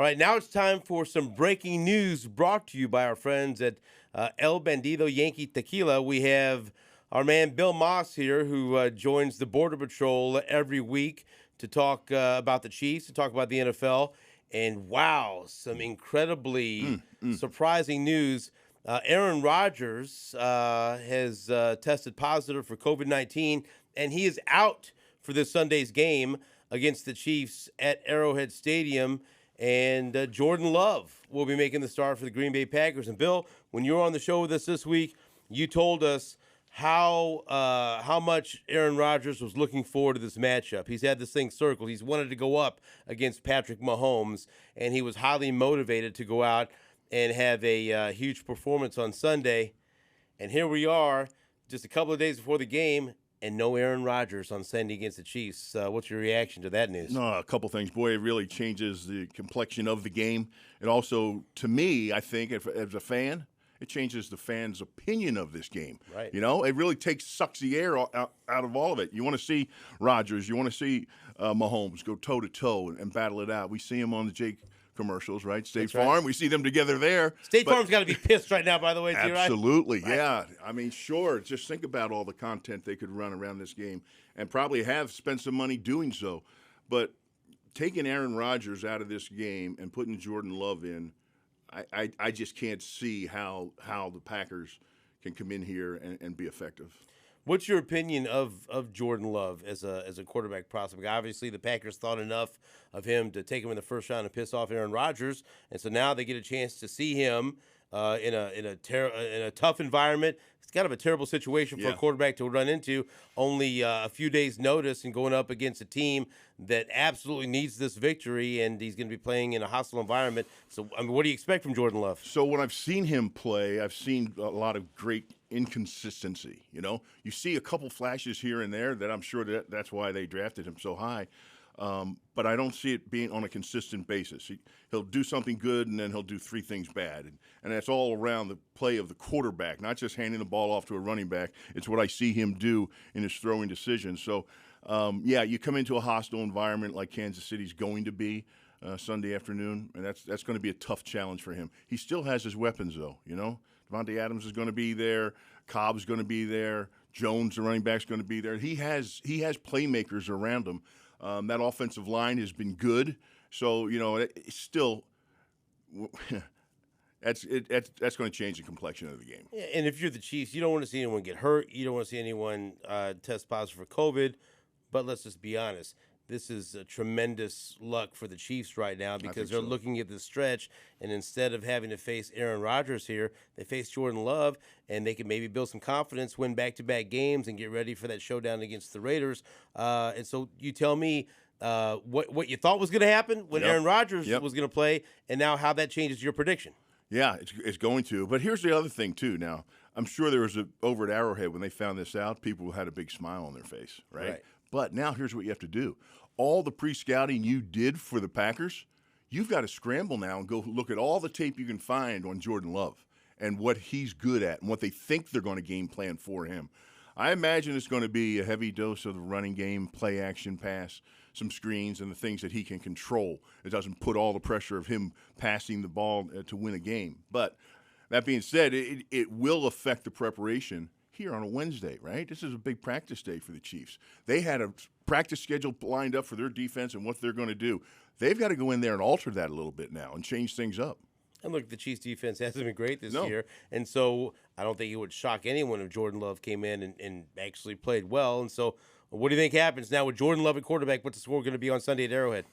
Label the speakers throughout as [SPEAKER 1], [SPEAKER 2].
[SPEAKER 1] All right, now it's time for some breaking news brought to you by our friends at El Bandido Yankee Tequila. We have our man Bill Maas here, who joins the Border Patrol every week to talk about the Chiefs, to talk about the NFL. And wow, some incredibly surprising news. Aaron Rodgers has tested positive for COVID-19, and he is out for this Sunday's game against the Chiefs at Arrowhead Stadium. And Jordan Love will be making the start for the Green Bay Packers. And Bill, when you were on the show with us this week, you told us how much Aaron Rodgers was looking forward to this matchup. He's had this thing circled. He's wanted to go up against Patrick Mahomes, and he was highly motivated to go out and have a huge performance on Sunday. And here we are, just a couple of days before the game, and no Aaron Rodgers on Sunday against the Chiefs. What's your reaction to that news?
[SPEAKER 2] No, a couple things. Boy, it really changes the complexion of the game. It also, to me, I think, as a fan, it changes the fans' opinion of this game.
[SPEAKER 1] Right.
[SPEAKER 2] You know, it really sucks the air out of all of it. You want to see Rodgers. You want to see Mahomes go toe-to-toe and battle it out. We see him on the Jake commercials, right? State Farm.
[SPEAKER 1] Right.
[SPEAKER 2] We see them together there.
[SPEAKER 1] State Farm's got to be pissed right now, by the way, too, right?
[SPEAKER 2] Absolutely, yeah. I mean, sure. Just think about all the content they could run around this game and probably have spent some money doing so. But taking Aaron Rodgers out of this game and putting Jordan Love in, I just can't see how the Packers can come in here and be effective.
[SPEAKER 1] What's your opinion of Jordan Love as a quarterback prospect? Obviously, the Packers thought enough of him to take him in the first round and piss off Aaron Rodgers, and so now they get a chance to see him in a tough environment. It's kind of a terrible situation for a quarterback to run into. Only a few days' notice and going up against a team that absolutely needs this victory, and he's going to be playing in a hostile environment. So, I mean, what do you expect from Jordan Love?
[SPEAKER 2] So when I've seen him play, I've seen a lot of great inconsistency. You know, you see a couple flashes here and there that I'm sure that's why they drafted him so high. But I don't see it being on a consistent basis. He'll do something good, and then he'll do three things bad. And that's all around the play of the quarterback, not just handing the ball off to a running back. It's what I see him do in his throwing decisions. So, you come into a hostile environment like Kansas City's going to be Sunday afternoon, and that's going to be a tough challenge for him. He still has his weapons, though, you know. Devontae Adams is going to be there. Cobb's going to be there. Jones, the running back, is going to be there. He has playmakers around him. That offensive line has been good, so you know it's still that's going to change the complexion of the game.
[SPEAKER 1] Yeah, and if you're the Chiefs, you don't want to see anyone get hurt. You don't want to see anyone test positive for COVID. But let's just be honest. This is a tremendous luck for the Chiefs right now because they're looking at the stretch, and instead of having to face Aaron Rodgers here, they face Jordan Love, and they can maybe build some confidence, win back-to-back games, and get ready for that showdown against the Raiders. And so you tell me what you thought was going to happen when Aaron Rodgers was going to play, and now how that changes your prediction.
[SPEAKER 2] Yeah, it's going to. But here's the other thing, too. Now, I'm sure there was over at Arrowhead when they found this out, people had a big smile on their face, right? But now here's what you have to do. All the pre-scouting you did for the Packers, you've got to scramble now and go look at all the tape you can find on Jordan Love and what he's good at and what they think they're going to game plan for him. I imagine it's going to be a heavy dose of the running game, play action pass, some screens, and the things that he can control. It doesn't put all the pressure of him passing the ball to win a game. But that being said, it will affect the preparation here on a Wednesday, right? This is a big practice day for the Chiefs. They had a practice schedule lined up for their defense and what they're going to do. They've got to go in there and alter that a little bit now and change things up.
[SPEAKER 1] And look, the Chiefs defense hasn't been great this year, and so I don't think it would shock anyone if Jordan Love came in and actually played well. And so what do you think happens now with Jordan Love at quarterback? What's the score going to be on Sunday at Arrowhead?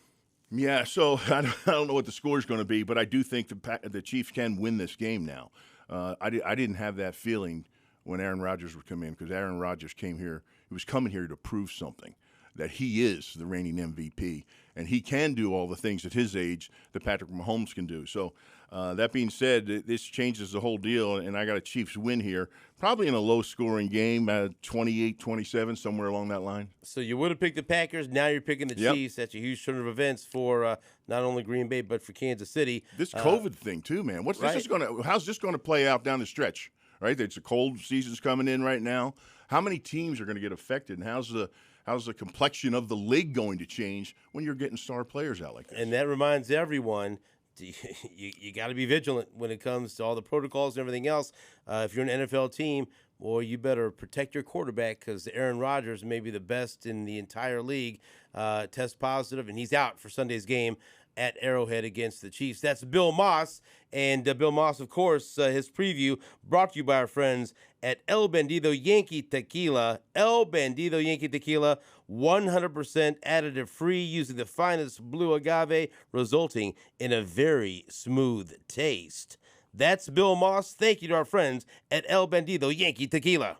[SPEAKER 2] Yeah, so I don't know what the score is going to be, but I do think the Chiefs can win this game now. I didn't have that feeling when Aaron Rodgers would come in because Aaron Rodgers came here. He was coming here to prove something, that he is the reigning MVP, and he can do all the things at his age that Patrick Mahomes can do. So that being said, this changes the whole deal, and I got a Chiefs win here, probably in a low-scoring game, 28-27, somewhere along that line.
[SPEAKER 1] So you would have picked the Packers. Now you're picking the Chiefs. That's a huge turn of events for not only Green Bay but for Kansas City.
[SPEAKER 2] This COVID thing, too, man. How's this going to play out down the stretch? Right, it's a cold season's coming in right now. How many teams are going to get affected, and how's how's the complexion of the league going to change when you're getting star players out like this?
[SPEAKER 1] And that reminds everyone, you got to be vigilant when it comes to all the protocols and everything else. If you're an NFL team, boy, you better protect your quarterback because Aaron Rodgers may be the best in the entire league. Test positive, and he's out for Sunday's game at Arrowhead against the Chiefs. That's Bill Maas. And Bill Maas, of course, his preview brought to you by our friends at El Bandido Yankee Tequila. El Bandido Yankee Tequila, 100% additive free using the finest blue agave, resulting in a very smooth taste. That's Bill Maas. Thank you to our friends at El Bandido Yankee Tequila.